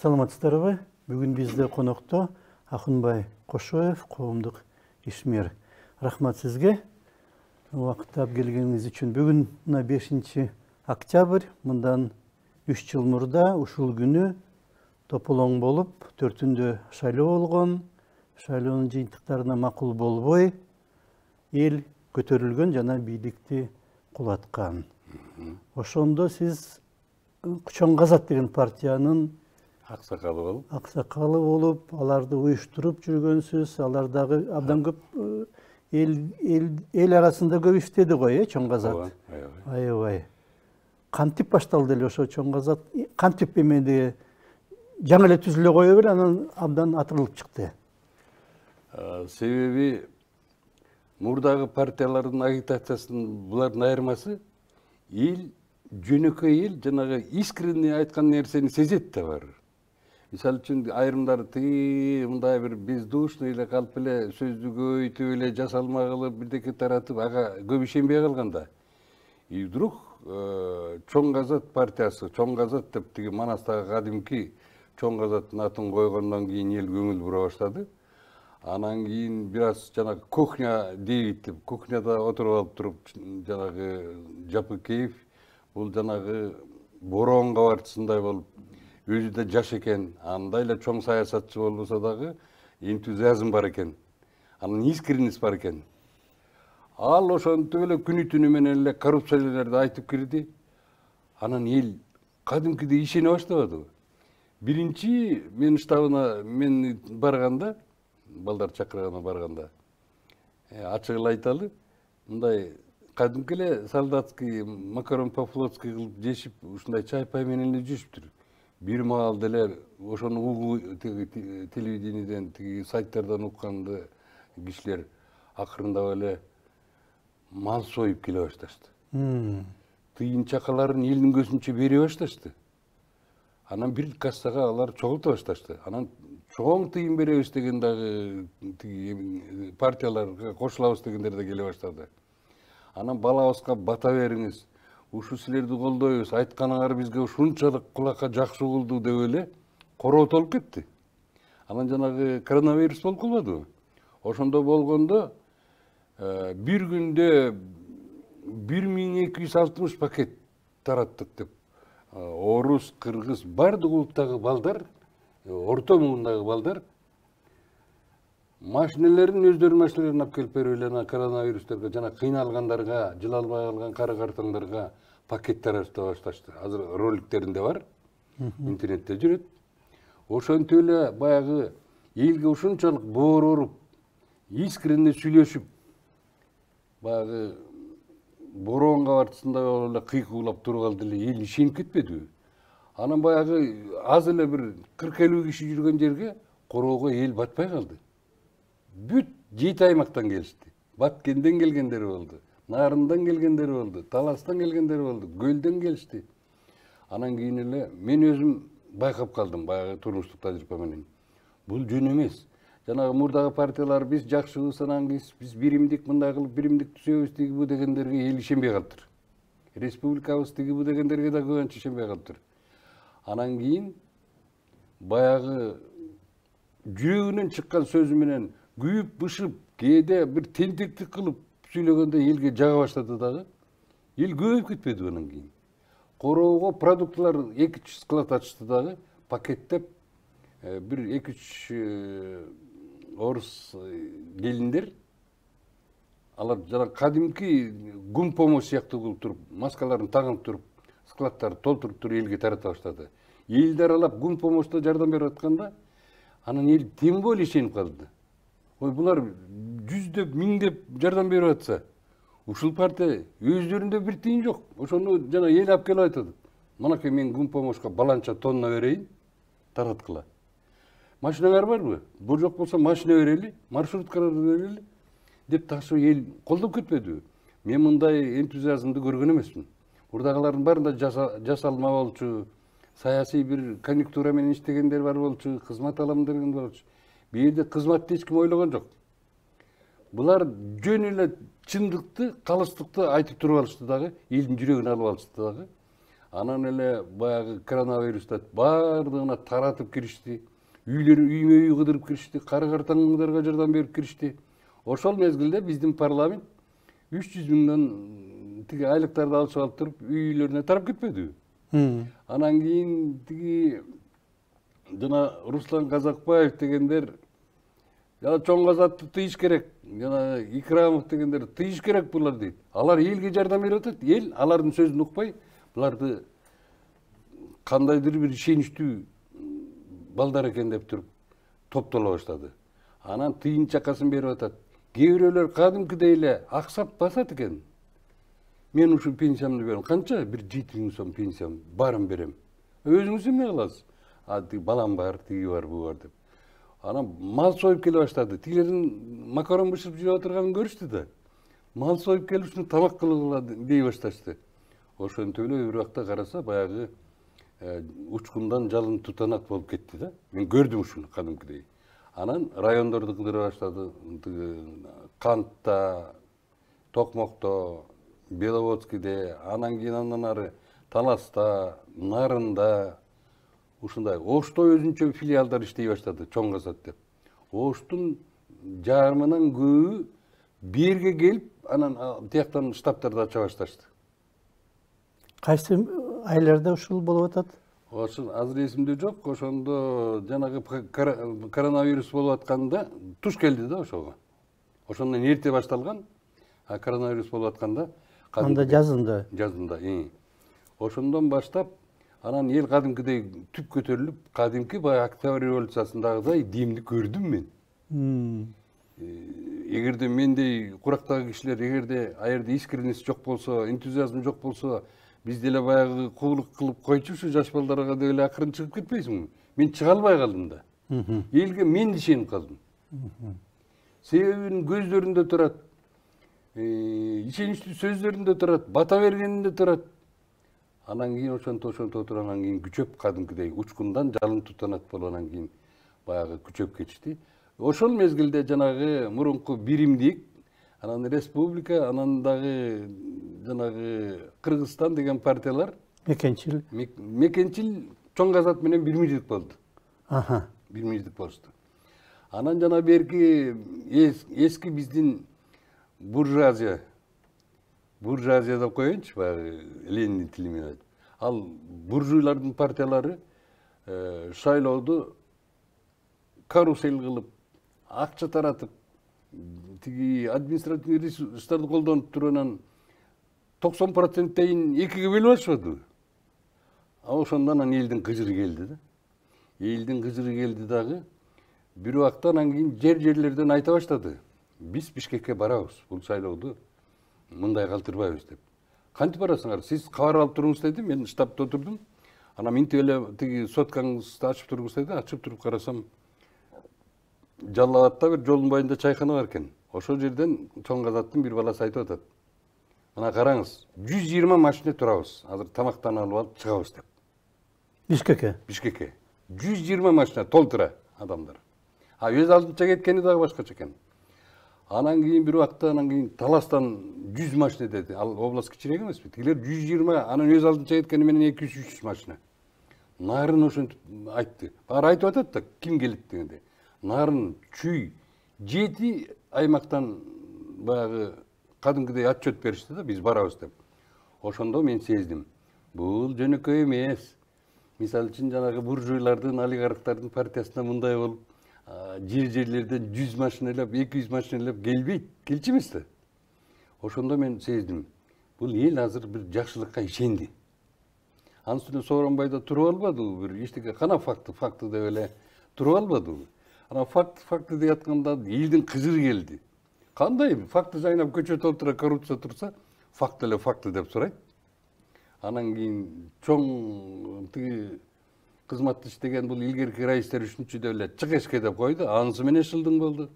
Саламатсыздарбы? Бүгүн бизде конокто Акынбай Кошоев, коомдук ишмер. Рахмат сизге. Убакыттап келгениңиз үчүн. Бүгүн 5 октябрь, мындан 3 жыл мурда ушул күнү тополоң болуп, 4-түндө шайлоо болгон. Шайлоонун жыйынтыктарына макул болбой, эл көтөрүлгөн жана бийликти кулаткан. Ошондо сиз Чоң Казак деген партиянын аксакалы болуп, аларды уюштуруп жүргөнсүз, алардагы абдан көп эл арасында көп иштеди го, Чоң Казак. Аябай. Кантип башталды эле ошо Чоң Казак? Кантип эмеде жаңы эле түзүлө кое бер, анан абдан атырылып чыкты. Себеби мурдагы партиялардын агитациясынын булардын айырмасы эл жөнөкөй эл жанагы искренне айткан нерсени сезет да бар. Мисалы үчүн айрымдар тиги мындай бир бездушный эле калп эле сөздү көбөйтүп эле жасалма кылып бирдеке таратып ага көп ишенбей калганда. И вдруг Чоң Казак партиясы, Чоң Казак деп тиги Манастагы кадимки Чоң Казактын атын койгондон кийин эл көңүл бура баштады. Анан кийин бир аз жанагы кухня дейт деп, кухняда отуруп алып туруп жанагы Жапыкеев бул жанагы бороон кабарчысындай болуп, өзү да жаш экен, андай эле чоң саясатчы болбосо дагы энтузиазм бар экен. Анан искренность бар экен. Ал ошентип эле күнү түнү менен эле коррупцияларды айтып кирди. Анан эл кадимкидей ишене баштабадыбы? Биринчи мен штабына мен барганда, балдар чакырганда барганда, ачык эле айталы, мындай кадимки эле солдатский макарон по-флотски кылып жешип, ушундай чай пай менен эле жүрүшүптүр. Бир маалда эле ошону угуу телевидениеден, тиги сайттардан укканды кишилер акырындап эле мал союп келе башташты. Тыйын чакаларын элдин көзүнчө бере башташты. Анан бир кассага алар чогулта башташты. Анан чоң тыйын беребиз деген дагы партияларга кошулабыз дегендер да келе баштады. Анан балабызга бата бериңиз, ушу силерди колдойбуз, айтканыңар бизге ушунчалык кулакка жакшы болду деп эле короотолуп кетти. Анан жанагы коронавирус болуп калбадыбы? Ошондо болгондо бир күндө 1260 пакет тараттык деп. Орус, кыргыз, бардык улуттагы балдар, орто муундагы балдар машинелерин өздөрүнүн машинелерин алып келип берип эле коронавирустерге жана кыйналгандарга, жыла албай калган кары картаңдарга пакет таратып башташты. Азыр роликтеринде бар, интернетте жүрөт. Ошентип эле баягы элге ушунчалык боор уруп, искренне сүйлөшүп, баягы бороон кабарчысындай болуп эле кыйкуулап туруп алды эле, эл ишенип кетпедиби? Анан баягы аз эле бир 40-50 киши жүргөн жерге короого эл батпай калды. Бүт 7 аймактан келишти. Баткенден келгендер болду, Нарындан келгендер болду, Таластан келгендер болду, Көлдөн келишти. Анан кийин эле мен өзүм байкап калдым, баягы турмуштук тажрыйба менен. Бул жөн эмес. Жанагы мурдагы партиялар биз жакшыбыз, анан биз биримдик мындай кылып биримдик түзөбүз тиги бу дегендерге эл ишенбей калыптыр. Республикабыз тиги бу дегендерге да көбүнчө ишенбей калыптыр. Анан кийин баягы жүрөгүнөн чыккан сөзү менен күйүп бышып, кээде бир тентектик кылып сүйлөгөндө элге жага баштады дагы. Эл көбөйүп кетпеди анан кийин. Короого продуктылар 2-3 склад ачты дагы, пакеттеп бир 2-3 орус келиндер, алар жана кадимки гум помощь сыяктуу кылып туруп, маскаларын тагынып туруп, складдарды толтуруп туруп элге тарата баштады. Элди аралап гум помощьто жардам берип атканда, анан эл тем более ишенип калды. Ой, булар жүздөп, миңдеп жардам берип атса, ушул партия өздөрүндө бир тыйын жок. Ошону жана эл алып келип айтат. Манакей мен гум помощька баланча тонна берейин, тараткыла. Машинаңар барбы? Бул жок болсо машина берели, маршруткаларды берели деп ташы эл колдоп кетпедиби? Мен мындай энтузиазмды көргөн эмесмин. Мурдагылардын баарында жасалма болчу, саясий бир конъюнктура менен иштегендер бар болчу, кызмат алам деген болчу. Бу жерде кызматты эч ким ойлогон жок. Булар жөн эле чындыкты, калыстыкты айтып туруп алышты дагы, элдин жүрөгүн алып алышты дагы. Анан эле баягы коронавируста бардыгына таратып киришти. Үймө үй кыдырып киришти, кары-картаңдарга жардам берип киришти. Ошол мезгилде биздин парламент 300 миңден тиги айлыктарды алышып алып туруп үйлөрүнө тарап кетпедиби? Анан кийин тиги жана Руслан Казакбаев дегендер жана Чоң Казакты тыйыш керек, жана Икрамов дегендер тыйыш керек булар дейт. Алар элге жардам берип атат. Эл алардын сөзүн укпай, буларды кандайдыр бир ишеничтүү балдар экен деп туруп топтоло баштады. Анан тыйын чакасын берип атат. Кээ бирөөлөр кадимкидей эле аксап басат экен. Мен ушу пенсиямды берем. Канча? Бир 7000 сом пенсиям барын берем. Өзүңүз эмне кыласыз? Балам бар, тиги бар, бу бар деп. Анан мал союп келе баштады. Тигилердин макарон бышырып жеп отурганын көрүштү да. Мал союп келип ушуну тамак кылгыла дей башташты. Ошентип эле бир убакта караса баягы учкундан жалын тутанак болуп кетти да. Мен көрдүм ушуну кадимкидей. Анан райондорду кыдыра баштады. Кантта, Токмокто, Беловодскийде, анан кийин андан ары Таласта, Нарында, ушундай Ошто өзүнчө филиалдар иштей баштады, Чоң Казак деп. Оштун жарымынан көбү берге келип, анан тияктан штабтарды ача башташты. Кайсы айларда ушул болуп атат? Ошол азыр эсимде жок, ошондо жанагы коронавирус болуп атканда туш келди да ошого. Ошондон эрте башталган, а коронавирус болуп атканда анда жазында. Жазында. Ошондон баштап анан эл кадимкидей түп көтөрүлүп, кадимки баягы Октябрь революциясындагыдай демди көрдүм мен. Эгерде мендей курактагы кишилер, эгерде аерде искренность жок болсо, энтузиазм жок болсо, биз деле баягы куулук кылып койчу ушу жаш балдарга деп эле акырын чыгып кетпейсиңби? Мен чыга албай калдым да. Элге мен ишенип калдым. Себебинин көздөрүндө турат, ишеничтүү сөздөрүндө турат, бата бергенинде турат. Анан кийин ошентип отурандан кийин күчөп кадимкидей учкундан жалын тутанат болгондон кийин баягы күчөп кетишти. Ошол мезгилде жанагы мурунку биримдик, анан республика, анан дагы жанагы Кыргызстан деген партиялар Мекенчил Чоң Казак менен бирмиздик болду. Бирмиздик болушту. Анан жана берки эски биздин буржуазия деп коеюнчу, баягы Ленин тили менен. Ал буржуйлардын партиялары шайлоодо карусель кылып, акча таратып, тиги административный ресурстарды колдонуп турганан 90%-тейин экиге бөлүп алышпадыбы? Ошондон анан элдин кыжыры келди да. Элдин кыжыры келди дагы. Бир убакта анан кийин жерлерден айта баштады. Биз Бишкекке барабыз, бул шайлоодо мындай калтырбайбыз деп. Кантип барасыңар? Сиз кабар алып туруңуз деди. Мен штабта отурдум. Анан минтип эле тиги соткаңызды ачып туруңуз деди. Ачып туруп карасам, Жалал Абадта бир жолдун боюнда чайкана бар экен. Ошол жерден Чоң Казактын бир баласы айтып атат. Мына караңыз, 120 машина турабыз. Азыр тамактанып алып чыгабыз деп. Бишкекке. 120 машина толтура адамдар. Өз алдынча кеткени дагы башкача экен. Анан кийин бир убакта анан кийин Таластан 100 машина деди. Ал область кичирээк эмеспи? Тигилер 120, анан өз алдынча кеткени менен 200-300 машина. Нарын ошентип айтты. Баары айтып атат да, ким келет дегенде. Нарын, Чүй, 7 аймактан баягы кадимкидей отчет беришти да, биз барабыз деп. Ошондо мен сездим. Бул жөнөкөй эмес. Мисалы үчүн жанагы буржуйлардын, олигархтардын партиясына мындай болуп, жерлерден 100 машиналап, 200 машиналап келбейт, келчү эмес да. Ошондо мен сездим. Бул эл азыр бир жакшылыкка ишенди. Анын үстүнө Сооронбайда туруп албадыбы, бир эчтеке кана факты деп эле туруп албадыбы. Анан факты деп атканда элдин кыжыры келди. Кандай факты жайнап көчө толтура коррупция турса, факт эле факты деп сурайт. Анан кийин чоң тиги кызматта иштеген бул илгерки раистер 3-чү деп эле ЧКСК деп койду. Анысы менен шылдың болду.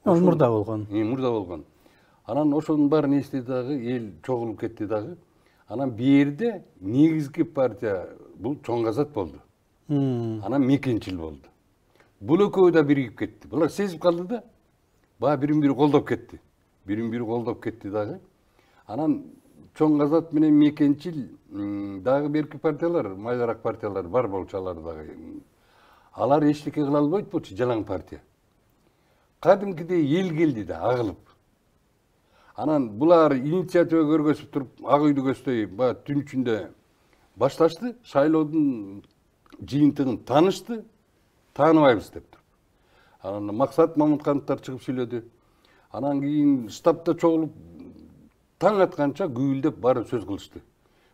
Ал мурда болгон. Мурда болгон. Анан ошонун баарын эстеди дагы, эл чогулуп кетти дагы. Анан берде негизги партия бул Чоң Казак болду. Анан Мекенчил болду. Бул экөө да биригип кетти. Булар сезип калды да. Баа бирин-бири колдоп кетти. Бирин-бири колдоп кетти дагы. Анан Чоң Казак менен Мекенчил дагы берки партиялар, майдарак партиялар бар болчу алар дагы. Алар эчтеке кыла албайт болчу, жалаң партия. Кадимкидей эл келди да агылып. Анан булар инициатива көргөзүп туруп, Ак үйдү көздөй түн ичинде башташты, шайлоодун жыйынтыгын таанышты, тааныбайбыз деп туруп. Анан Максат Мамуткановдор чыгып сүйлөдү. Анан кийин штабта чогулуп таң атканча гүйлдеп барып сөз кылышты.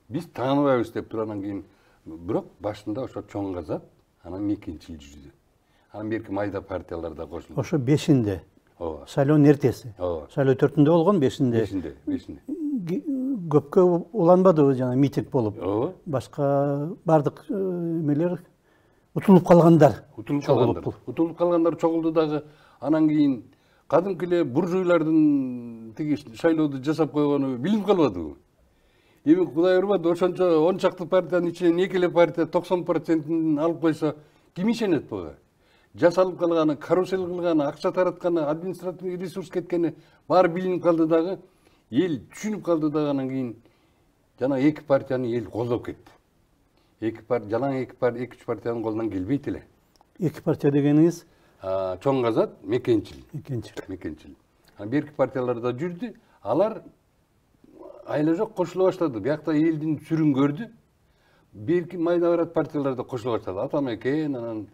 Биз тааныбайбыз деп туруп анан кийин бирок башында ошо Чоң Казак, анан Мекенчил жүрдү. Анан берки майда партиялар да кошулду. Ошо 5-inde. Ооба. Шайлоонун эртеси. Ооба. Шайлоо 4-ünde болгон, 5-inde. 5-inde. Көпкө уланбады жана митинг болуп. Ооба. Башка бардык эмелер утулуп калгандар. Утулуп калгандар чогулду дагы. Анан кийин кадимки эле буржуйлардын тиги шайлооду жасап койгону билинип калбадыбы? Эми Кудай урбады, ошончо 10 чакты партиянын ичинен эки эле партия 90%-ин алып койсо ким ишенет буга? Жасалып калганы, карусел кылганы, акча таратканы, административный ресурс кеткени баары билинип калды дагы, эл түшүнүп калды дагы. Анан кийин жана эки партияны эл колдоп кетти. Жалаң эки партиянын колунан келбейт эле. Эки партия дегениңиз? Чоң Казак, Мекенчил. Берки партиялар да жүрдү. Алар айла жок кошула баштады. Биякта элдин сүрүн көрдү. Берки майда барат партиялар да кошула баштады. Атамекен, анан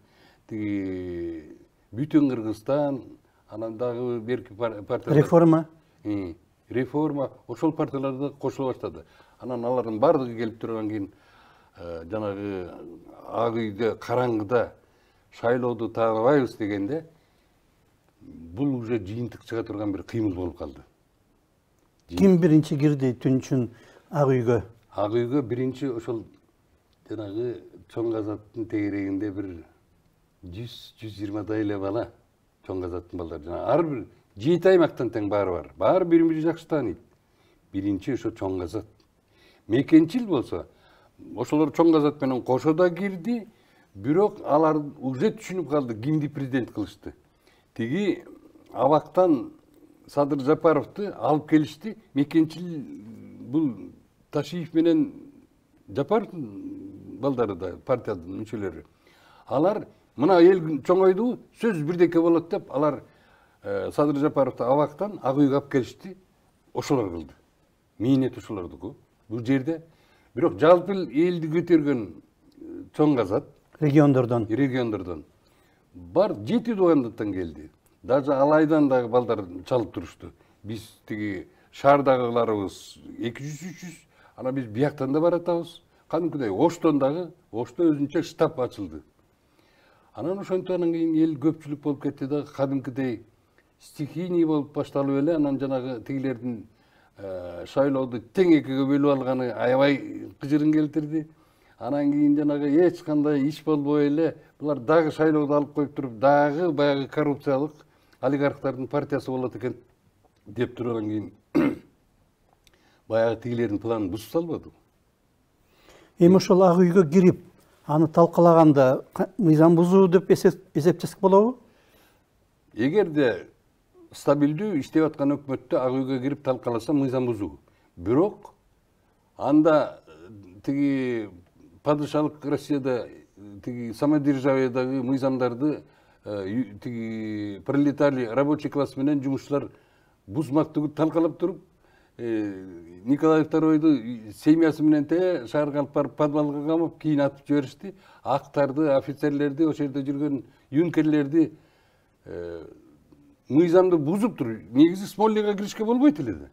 тиги Бүтүн Кыргызстан, анан дагы берки партиялар. Реформа, ошол партиялар да кошула баштады. Анан алардын бардыгы келип турган кийин жанагы Ак үйдө караңгыда шайлооду тааныбайбыз дегенде бул уже жыйынтык чыга турган бир кыймыл болуп калды. Ким биринчи кирди түн үчүн Ак үйгө? Ак үйгө биринчи ошол жанагы Чоң Казактын тегерегинде бир 100-120 эле бала, Чоң Казактын балдары. Жана ар бир 7 аймактан тең баары бар. Баары бири-бири жакшы тааныйт. Биринчи ошо Чоң Казак. Мекенчил болсо, ошолор Чоң Казак менен кошо да кирди, бирок алар уже түшүнүп калды кимди президент кылышты. Тиги Абактан Садыр Жапаровду алып келишти. Мекенчил бул Ташиев менен Жапаровдун балдары да партиянын мүчөлөрү. Алар мына эл чоңойду, сөз бирдеке болот деп алар Садыр Жапаровду Абактан Ак үйгө алып келишти. Ошолор кылды. Мээнет ошолордуку. Бул жерде бирок жалпы элди көтөргөн Чоң Казак региондордон бар 7 дубандаттан келди. Даже Алайдан дагы балдар чалып турушту. Биз тиги шаардагыларыбыз 200-300, ана биз бияктан да баратабыз. Кадимкидей Оштон дагы, Ошто өзүнчө штаб ачылды. Анан ошонтон кийин эл көпчүлүк болуп кетти да, кадимкидей стихийный болуп башталып эле, анан жанагы тигилердин шайлооду тең экиге бөлүп алганы аябай кыжырын келтирди. Анан кийин жанагы эч кандай иш болбой эле, булар дагы шайлоодо алып коюп туруп, дагы баягы коррупциялык олигархтардын партиясы болот экен деп турган кийин баягы тигилердин планын бузуп салбады. Эми ошол Ак үйгө кирип, аны талкалаганда мыйзам бузуу деп эсептесек болобу? Эгерде стабилдүү иштеп аткан өкмөттө Ак үйгө кирип талкаласа мыйзам бузуу. Бирок анда тиги падышалык Россияда тиги самодержавиядагы мыйзамдарды тиги пролетарий рабочий класс менен жумушчулар бузмактыгы талкалап туруп, Николай II семьясы менен шаарга алып барып подвалга камап, кийин атып жиберишти. Актарды, офицерлерди, ошол жерде жүргөн юнкерлерди мыйзамды бузуп туруп, негизи Смольныйга киришке болбойт эле да.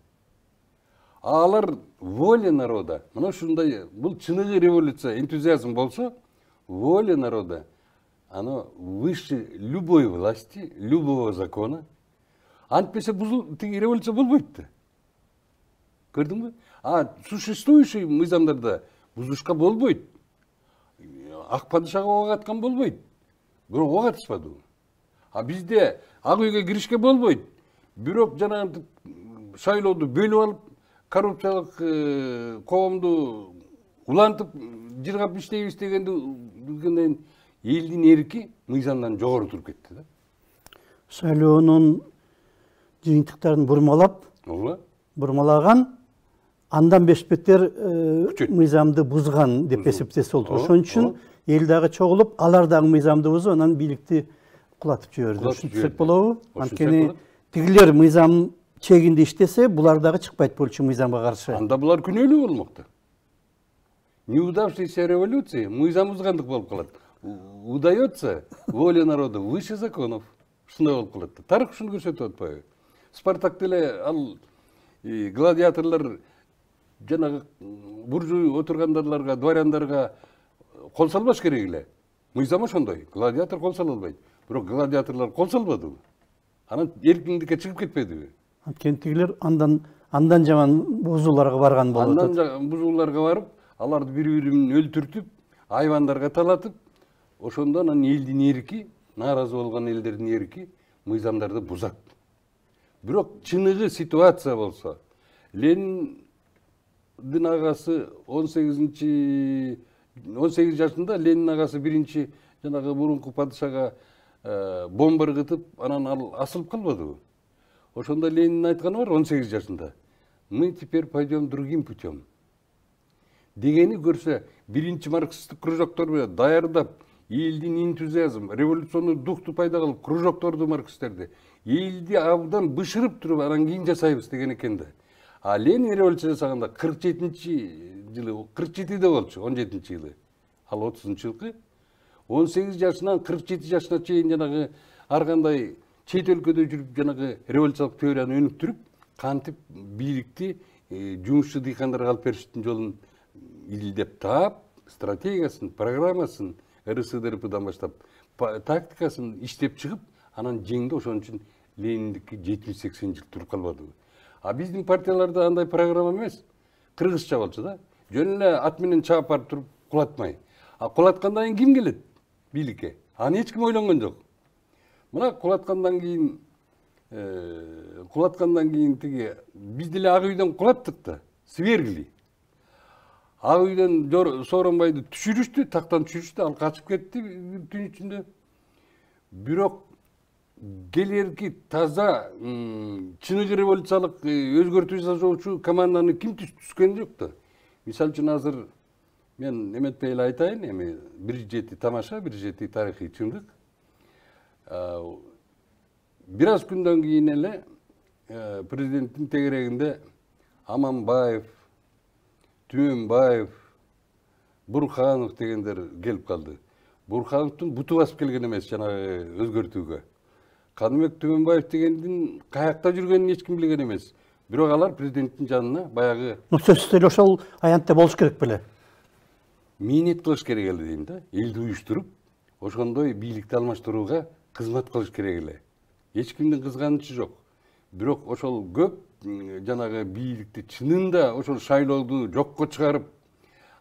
Алар воля народа, мына ушундай, бул чыныгы революция, энтузиазм болсо, воля народа, оно выше любой власти, любого закона. Антпесе тиги революция болбойт да. Көрдүңбү? Существующий мыйзамдарда бузушка болбойт. Ак падышага ок аткан болбойт. Бирок ок атышпады. Бизде Ак үйгө киришке болбойт. Бирок жанагы шайлооду бөлүп алып, коррупциялык коомду улантып, жыргап иштейбиз дегенден элдин эрки мыйзамдан жогору туруп кетти да. Шайлоонун жыйынтыктарын бурмалаган андан бешпеттер мыйзамды бузган деп эсептесе болду. Ошон үчүн эл дагы чогулуп, алар дагы мыйзамды бузуп, анан бийликти кулатып жиберди. Ушинтсек болобу? Анткени тигилер мыйзам чегинде иштесе, булар дагы чыкпайт болчу мыйзамга каршы. Анда булар күнөөлүү болмокто. Неудавшаяся революция мыйзам бузгандык болуп калат. Удается воля народа выше законов. Ушундай болуп калат. Тарых ушуну көрсөтүп атпайбы? Спартак деле ал гладиаторлор жанагы буржуй отургандарларга, дворяндарга кол салбаш керек эле. Мыйзам ошондой. Гладиатор кол сала албайт. Бирок гладиаторлор кол салбадыбы? Анан эркиндикке чыгып кетпедиби? Анткени тигилер андан жаман бузууларга барган болот. Андан бузууларга барып, аларды бири-бири менен өлтүртүп, айвандарга талатып, ошондо анан элдин эрки, нааразы болгон элдердин эрки мыйзамдарды бузат. Бирок чыныгы ситуация болсо, Лениндин агасы 18 жашында Ленин агасы биринчи жанагы мурунку падышага бомба ыргытып, анан ал асылып калбадыбы? Ошондо Ленин айтканы бар 18 жашында. Мы теперь пойдем другим путем. Дегени көрсө, биринчи марксисттик кружокторду даярдап, элдин энтузиазм, революционный духту пайда кылып, кружокторду марксисттерди, элди абдан бышырып туруп, анан кийин жасайбыз деген экен да. А Ленин революция жасаганда 47-жылы, 47-де болчу, 17-жылы. Ал 30-жылкы 18 жашынан 47 жашына чейин жанагы ар кандай чет өлкөдө жүрүп жанагы революциялык теорияны өнүктүрүп, кантип бийликти жумушчу дыйкандарга алып бериштин жолун изилдеп таап, стратегиясын, программасын РСДРПдан баштап тактикасын иштеп чыгып, анан жеңди. Ошон үчүн Лениндики 70-80 жыл туруп калбадыбы. А биздин партияларда андай программа эмес. Кыргызча болчу да. Жөн эле ат менен чаап барып туруп кулатмай. А кулаткандан кийин ким келет бийликке? Аны эч ким ойлонгон жок. Мына кулаткандан кийин тиги биз деле Ак үйдөн кулаттык да, свергли. Ак үйдөн Сооронбайды түшүрүштү, тактан түшүрүштү, ал качып кетти түн ичинде. Бирок келерки таза чыныгы революциялык өзгөртүү жасоочу команданы ким түзгөн жок да. Мисалы үчүн азыр мен эметпей эле айтайын, эми бир жети тамаша, бир жети тарыхый чындык. Бир аз күндөн кийин эле президенттин тегерегинде Аманбаев, Түмөнбаев, Бурханов дегендер келип калды. Бурхановдун буту басып келген эмес жанагы өзгөртүүгө. Каныбек Түмөнбаев дегендин каякта жүргөнүн эч ким билген эмес. Бирок алар президенттин жанына баягы сөзсүз эле ошол аянтта болуш керек беле. Мээнет кылыш керек эле дейм да. Элди уюштуруп, ошондой бийликти алмаштырууга кызмат кылыш керек эле. Эч кимдин кызганычы жок. Бирок ошол көп жанагы бийликти чынында ошол шайлоодо жокко чыгарып,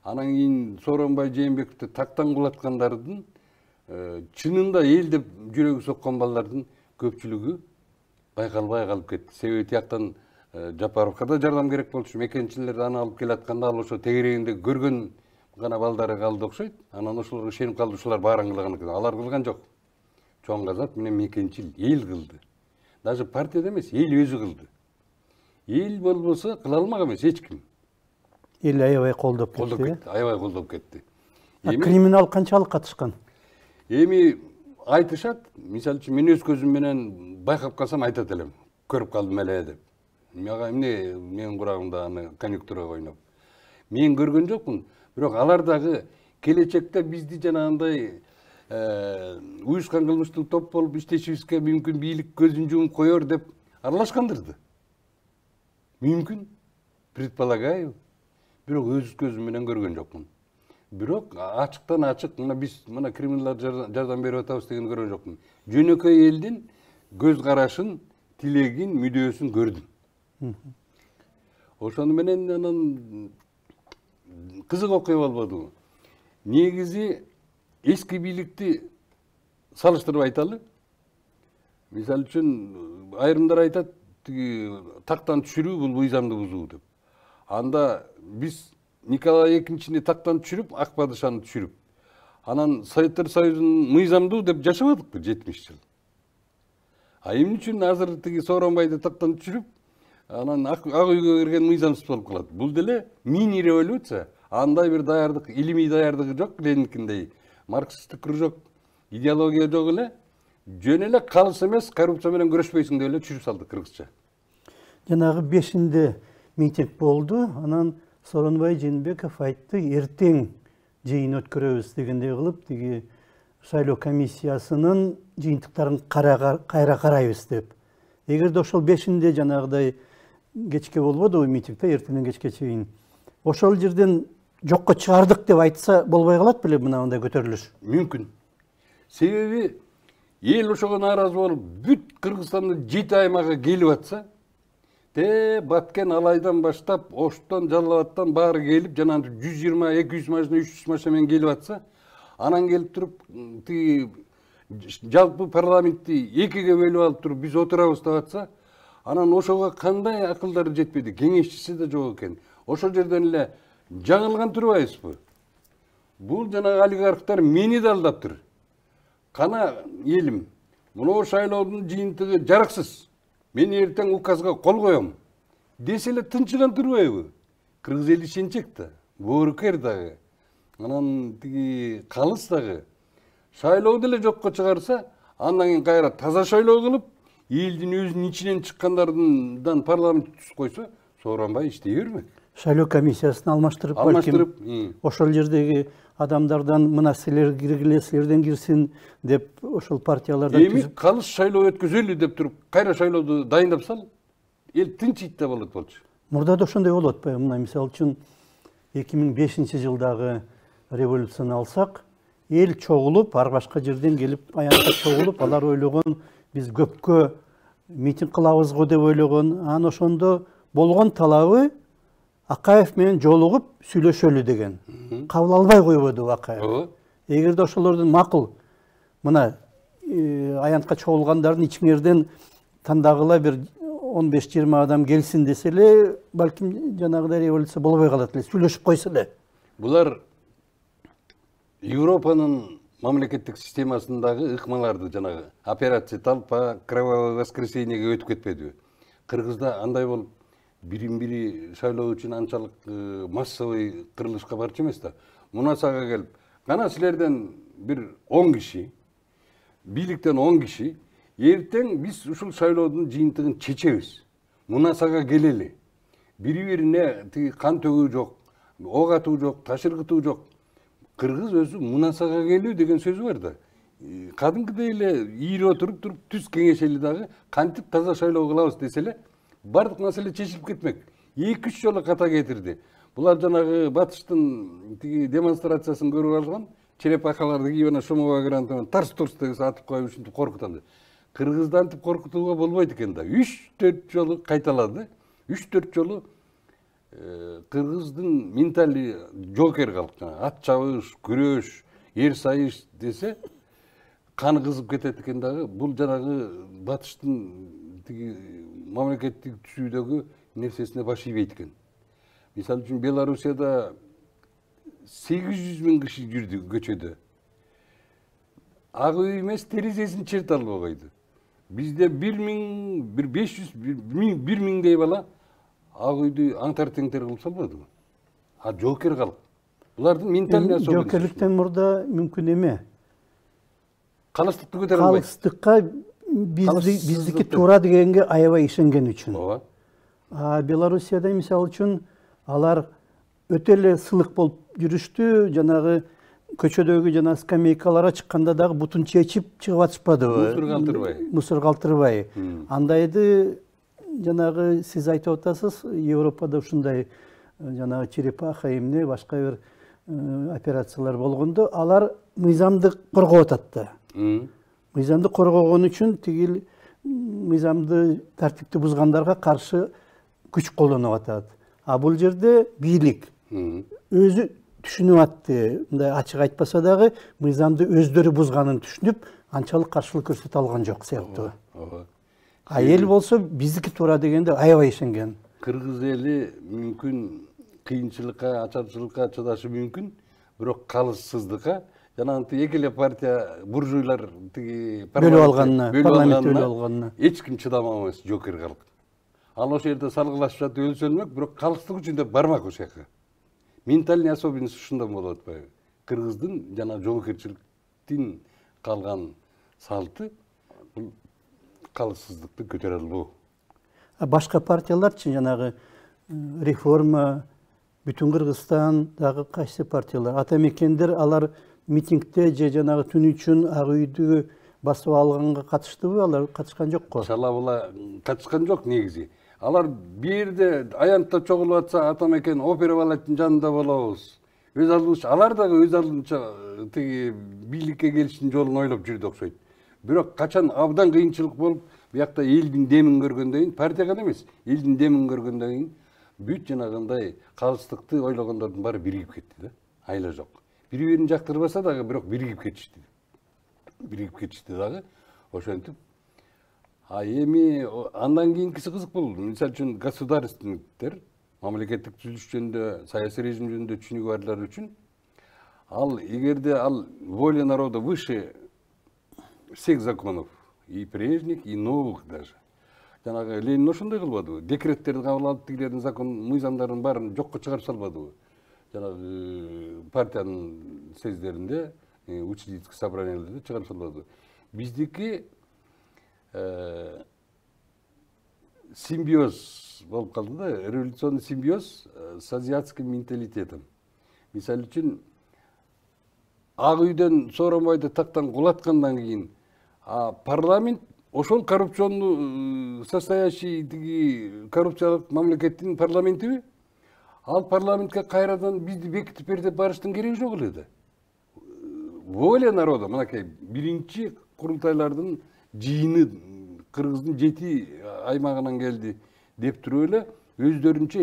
анан кийин Сооронбай Жээнбековду тактан кулаткандардын чынында эл деп жүрөгү соккон балдардын көпчүлүгү байкалбай калып кетти. Себеби тияктан Жапаровго да жардам керек болчу. Мекенчилер аны алып келатканда ал ошо тегерегинде көргөн гана балдары калды окшойт. Анан ошолорго ишенип калды, ушулар баарын кылган экен. Алар кылган жок. Чоң Казак менен мекенчил эл кылды. Даже партияда эмес, эл өзү кылды. Эл болбосо кыла алмак эмес эч ким. Эл аябай колдоп кетти. Аябай колдоп кетти. Криминал канчалык катышкан? Эми айтышат, мисалы үчүн мен өз көзүм менен байкап калсам айтат элем. Көрүп калдым эле деп. Мага эмне менин курагымда аны конъюнктурага ойноп. Мен көргөн жокмун, бирок алар дагы келечекте бизди жанагындай уюшкан кылмыштык топ болуп иштешибизге мүмкүн бийлик көзүн жумуп коёр деп аралашкандырды. Мүмкүн, предполагаю. Бирок өз көзүм менен көргөн жокмун. Бирок ачыктан ачык мына биз мына криминалдар жардам берип атабыз деген көргөн жокмун. Жөнөкөй элдин көз карашын, тилегин, мүдөөсүн көрдүм. Ошону менен анан кызык окуя болбодубу? Негизи эски бийликти салыштырып айталы. Мисалы үчүн айрымдар айтат, тиги тактан түшүрүү бул мыйзамды бузуу деп. Анда биз Николай II тактан түшүрүп, Ак падышаны түшүрүп, анан Советтер Союзунун мыйзамдуу деп жашабадыкпы 70 жыл. А эмне үчүн азыр тиги Сооронбайды тактан түшүрүп, Анан ак үйгө кирген мыйзамсыз болуп калат. Бул деле мини революция. Андай бир даярдык, илимий даярдыгы жок Лениндикиндей. Марксисттик жок, идеология жок эле. Жөн эле калыс эмес, коррупция менен күрөшпөйсүң деп эле түшүрүп салды кыргызча. Жанагы 5-нде митинг болду. Анан Сооронбай Жээнбеков айтты, эртең жыйын өткөрөбүз дегендей кылып, тиги шайлоо комиссиясынын жыйынтыктарын кайра карайбыз деп. Эгерде ошол 5-нде жанагыдай кечке болбоду митингде, эртеңден кечке чейин. Ошол жерден жокко чыгардык деп айтса болбой калат беле мындай көтөрүлүш? Мүмкүн. Себеби эл ошого нааразы болуп, бүт Кыргызстандын 7 аймагы келип атса, Баткен Алайдан баштап, Оштон, Жалал Абадтан баары келип, жана 120-200 машина, 300 машина менен келип атса, анан келип туруп, тиги жалпы парламентти экиге бөлүп алып туруп, биз отурабыз деп атса, анан ошого кандай акылдары жетпеди, кеңешчиси да жок экен. Ошол жерден эле жаңылган турбайбызбы? Бул жана олигархтар мени да алдаптыр. Кана элим, мына шайлоодун жыйынтыгы жараксыз. Мен эртең указга кол коем. Десе эле тынчыган турбайбы? Кыргыз эли ишенчек да, боорукер дагы. Анан тиги калыс дагы. Шайлооду эле жокко чыгарса, андан кийин кайра таза шайлоо кылып, элдин өзүнүн ичинен чыккандардан парламент түзүп койсо, Сооронбай иштей бермек. Шайлоо комиссиясын алмаштырып, ошол жердеги адамдардан мына силер киргиле, силерден кирсин деп ошол партиялардан эми калыс шайлоо өткөзөлү деп туруп, кайра шайлоодо дайындап сал, эл тынчыйт да болот болчу. Мурда да ошондой болуп атпайбы? Мына мисалы үчүн 2005-жылдагы революцияны алсак, эл чогулуп, ар башка жерден келип, аянтка чогулуп, алар ойлогон биз көпкө митинг кылабыз го деп ойлогон. Анан ошондо болгон талабы Акаев менен жолугуп сүйлөшөлү деген. Кабыл албай койбоду Акаев. Эгерде ошолордун макул, мына аянтка чогулгандардын ичиңерден тандагыла бир 15-20 адам келсин десе эле, балким жанагыдай революция болбой калат эле, сүйлөшүп койсо эле. Булар Европанын мамлекеттик системасындагы ыкмаларды, жанагы операция Толпа, Кровавое воскресеньеге өтүп кетпедиби? Кыргызда андай болуп, бирин-бири шайлоо үчүн анчалык массовый кырылышка барчу эмес да. Мунасага келип, кана силерден бир 10 киши, бийликтен 10 киши, эртең биз ушул шайлоодун жыйынтыгын чечебиз. Мунасага келели. Бири-бирине тиги кан төгүү жок, ок атуу жок, таш ыргытуу жок. Кыргыз өзү мунасага келүү деген сөзү бар да. Кадимкидей эле ийири отуруп түз кеңешели дагы кантип таза шайлоо кылабыз десе эле, бардык маселе чечилип кетмек. 2-3 жолу ката кетирди. Булар жанагы батыштын тиги демонстрациясын көрүп алган, черепахаларды кийип Шумова грантын тарс-турс деген атып коюп ушинтип коркуталды. Кыргызды антип коркутууга болбойт экен да. 3-4 жолу кайталады. 3-4 жолу Кыргыздын ментали жокер калып, ат чабыш, күрөш, эр сайыш десе каны кызып кетет экен дагы. Бул жанагы батыштын тиги мамлекеттик түзүүдөгү нерсесине баш ийбейт экен. Мисалы үчүн Белоруссияда 800 000 киши жүрдү көчөдө. Ак үй эмес, терезесин чертип албай койду. Бизде 1000-1500-1000 бала ак үйдү аңтар-теңтер кылып салбадыбы? А жокер калып. Булардын менталный особенности. Жокерликтен мурда мүмкүн эме. Калыстыкты көтөрө албайт. Калыстыкка биздики туура дегенге аябай ишенген үчүн. Ооба. Белоруссияда мисалы үчүн алар өтө эле сылык болуп жүрүштү, жанагы көчөдөгү жана скамейкаларга чыкканда дагы бутун чечип чыгып атышпадыбы? Мусор калтырбай. Андайды жанагы сиз айтып атасыз, Европада ушундай жанагы черепаха эмне башка бир операциялар болгондо, алар мыйзамды коргоп атат да. Мыйзамды коргогон үчүн тигил мыйзамды тартипти бузгандарга каршы күч колдонуп атат. А бул жерде бийлик өзү түшүнүп атты. Мындай ачык айтпаса дагы мыйзамды өздөрү бузганын түшүнүп, анчалык каршылык көрсөтө алган жок сыяктуу. А эл болсо биздики туура дегенде аябай ишенген. Кыргыз эли мүмкүн кыйынчылыкка, ачарчылыкка чыдашы мүмкүн, бирок калыссыздыкка жана эки эле партия буржуйлар тиги парламент бөлүп алганына эч ким чыдамак эмес, жокер калып. Ал ошол жерде салгылашып жатып өлсө өлмөк, бирок калыстык үчүн деп бармак ошол жака. Ментальный особенность ушунда болуп атпайбы? Кыргыздын жана жоокерчиликтин калган салты бул калыссыздыкты көтөрө албоо. Башка партияларчы жанагы реформа, бүтүн Кыргызстан дагы кайсы партиялар? Ата мекендер алар митингде же жанагы түн үчүн Ак үйдү басып алганга катыштыбы? Алар катышкан жокко? Шалабыла катышкан жок негизи. Алар бир жерде аянтта чогулуп атса, ата мекен опера балеттин жанында болобуз. Өз алдынча алар дагы өз алдынча тиги бийликке келиштин жолун ойлоп жүрдү окшойт. Бирок качан абдан кыйынчылык болуп, биякта элдин демин көргөндөн кийин, партия гана эмес, элдин демин көргөндөн кийин бүт жанагындай калыстыкты ойлогондордун баары биригип кетти да. Айла жок. Бири-бирин жактырбаса дагы бирок биригип кетишти. Биригип кетишти дагы. Ошентип эми андан кийинкиси кызык болду. Мисалы үчүн государственниктер, мамлекеттик түзүлүш жөнүндө, саясий режим жөнүндө түшүнүгү барлар үчүн ал эгерде ал воля народа выше всех законов, и прежних, и новых даже. Жанагы Ленин ошондой кылбадыбы? Декреттерди кабыл алып, тигилердин закон мыйзамдарын баарын жокко чыгарып салбадыбы? Жанагы партиянын съездеринде, учредительский собранияларда чыгарып салбадыбы? Биздики симбиоз болуп калды да, революционный симбиоз с азиатским менталитетом. Мисалы үчүн Ак үйдөн Сооронбайды тактан кулаткандан кийин парламент ошол коррупционный состоящий тиги коррупциялык мамлекеттин парламентиби? Ал парламентке кайрадан бизди бекитип бер деп барыштын кереги жок эле да. Воля народа, мынакей биринчи курултайлардын жыйыны Кыргыздын 7 аймагынан келди деп туруп эле өздөрүнчө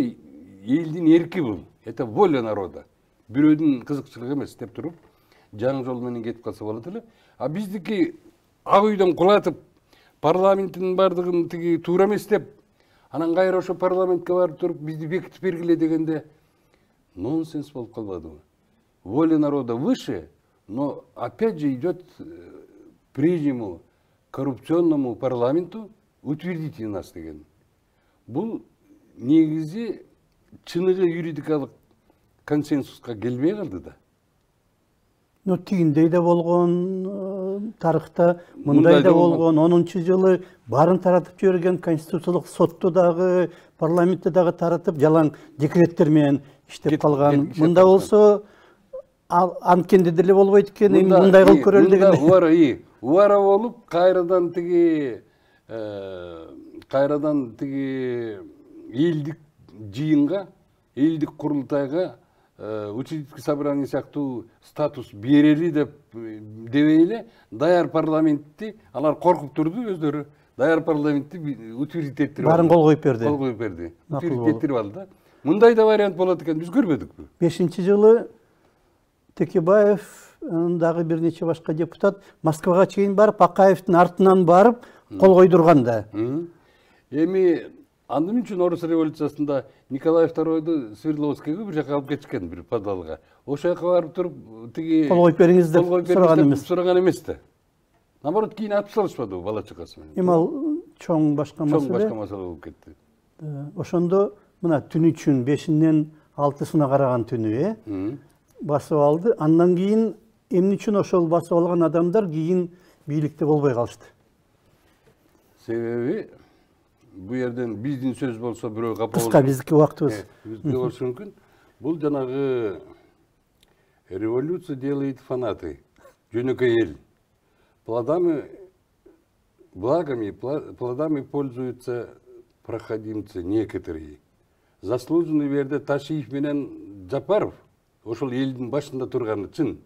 элдин эрки бул. Это воля народа. Бирөөдүн кызыкчылыгы эмес деп туруп, жаңы жол менен кетип калса болот эле. А биздики Ак үйдөн кулатып, парламенттин бардыгын тиги туура эмес деп, анан кайра ошо парламентке барып туруп бизди бекитип бергиле дегенде нонсенс болуп калбадыбы? Воля народа выше, но опять же идет прежнему коррупционному парламенту утвердите нас деген. Бул негизи чыныгы юридикалык консенсуска келбей калды да. Но тигиндей да болгон, тарыхта мындай да болгон, 10-жылы барын таратып жиберген конституциялык сотту дагы, парламентте дагы таратып, жалаң декреттер менен иштеп калган. Мында болсо анткенде деле болбойт экен, мындай кылып көрөлү деген. Увара болуп, кайрадан тиги элдик жыйынга, элдик курултайга учредительский собрание сыяктуу статус берели деп дебей эле даяр парламентти алар коркуп турду өздөрү. Даяр парламентти утвердить этирип баарын кол коюп берди. Кол коюп берди. Утвердить этирип алды да. Мындай да вариант болот экен, биз көрбөдүкпү? 5-жылы Текебаев дагы бир нече башка депутат Москвага чейин барып, Акаевдин артынан барып кол койдурган да. Эми андан үчүн Орус революциясында Николай II Свердловскийге бир жака алып кетишкен, бир подвалга. Ошол жака барып туруп тиги кол коюп бериңиз деп сураган эмес да. Наоборот, кийин атып салышпады бала чакасы менен. Эми ал чоң башка маселе. Чоң башка маселе болуп кетти. Ошондо мына түн үчүн 5-нен 6-сына караган түнү, басып алды. Андан кийин эмне үчүн ошол басып алган адамдар кийин бийликте болбой калышты? Себеби бу жерден биздин сөз болсо бирөө капа болсо. Кыска биздики убактыбыз. Биздики болушу мүмкүн. Бул жанагы революция делает фанаты. Жөнөкөй эл. Плодами пользуются проходимцы некоторые. Заслуженный берде Ташиев менен Жапаров ошол элдин башында турганы чын.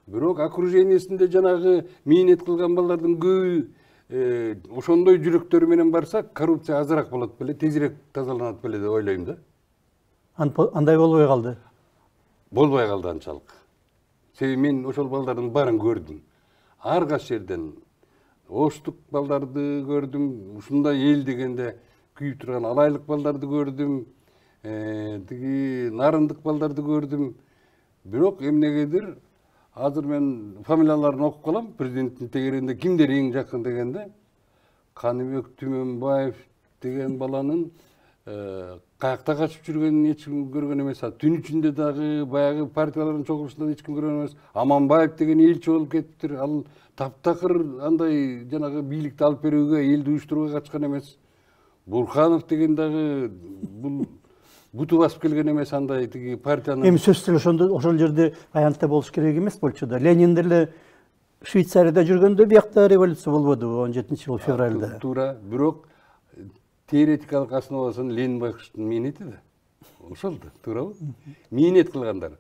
Бирок окружениесинде жанагы мээнет кылган балдардын көбү ошондой жүрөктөр менен барса, коррупция азыраак болот беле, тезирээк тазаланат беле деп ойлойм да. Андай болбой калды. Болбой калды анчалык. Себеби мен ошол балдардын баарын көрдүм. Ар кайсы жерден оштук балдарды көрдүм, ушундай эл дегенде күйүп турган алайлык балдарды көрдүм, тиги нарындык балдарды көрдүм. Бирок эмнегедир азыр мен фамилияларын окуп калам, президенттин тегерегинде кимдер эң жакын дегенде Каныбек Түмөнбаев деген баланын каякта качып жүргөнүн эч ким көргөн эмес. Түн ичинде дагы баягы партиялардын чогулушунда эч ким көргөн эмес. Аманбаев деген элчи болуп кетиптир. Ал таптакыр андай жанагы бийликти алып берүүгө, элди уюштурууга катышкан эмес. Бурханов деген дагы бул буту басып келген эмес, андай тиги партиянын. Эми сөзсүз ошондо ошол жерде аянтта болуш керек эмес болчу да. Ленин деле Швейцарияда жүргөндө биякта революция болбоду 17-жыл февралда. Туура, бирок теоретикалык основасын Ленин байкуштун мээнети да. Ошол да, туурабы? Мээнет кылгандар.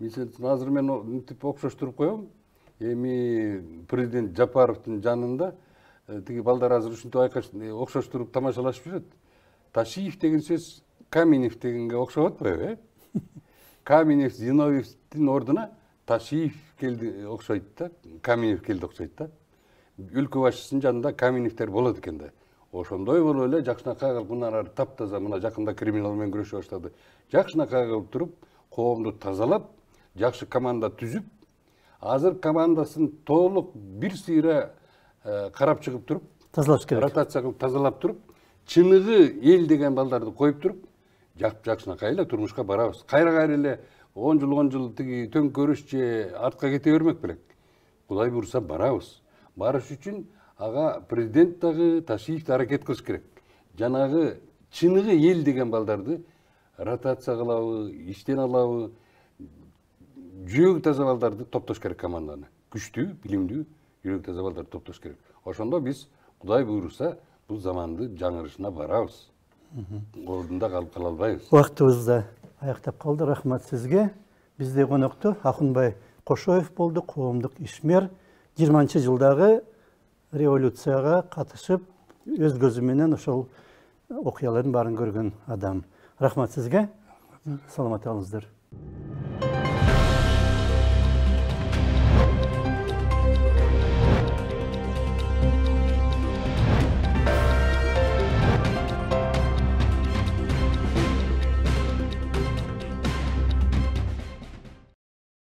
Мисалы азыр мен мынтип окшоштуруп коем. Эми президент Жапаровдун жанында тиги балдар азыр ушинтип айкашып окшоштуруп тамашалашып жүрөт. Ташиев деген сөз Каменев дегенге окшоп атпайбы, Каменев Зиновьевдин ордуна Ташиев келди окшойт да, Каменев келди окшойт да. Өлкө башчысынын жанында Каменевтер болот экен да. Ошондой болуп эле жакшынакай кылып мына таптаза, мына жакында криминал менен күрөшө баштады. Жакшынакай кылып туруп, коомду тазалап, жакшы команда түзүп, азыр командасын толук бир сыйра карап чыгып туруп, Тазалаш керек. Ротация кылып тазалап туруп, чыныгы эл деген балдарды коюп туруп, жакшынакай эле турмушка барабыз. Кайра эле 10 жыл тиги төңкөрүш же артка кете бермек белек. Кудай буйруса барабыз. Барыш үчүн ага президент дагы Ташиев да аракет кылыш керек. Жанагы чыныгы эл деген балдарды ротация кылабы, иштен алабы, жүрөгү таза балдарды топтош керек команданы. Күчтүү, билимдүү, жүрөгү таза балдарды топтош керек. Ошондо биз Кудай буйруса бул заманды жаңырышына барабыз. Ордунда калып кала албайбыз. Убактыбыз да аяктап калды. Рахмат сизге. Бизде конокту Акынбай Кошоев болду, коомдук ишмер. 20-жылдагы революцияга катышып, өз көзү менен ошол окуялардын баарын көргөн адам. Рахмат сизге. Саламат болуңуздар.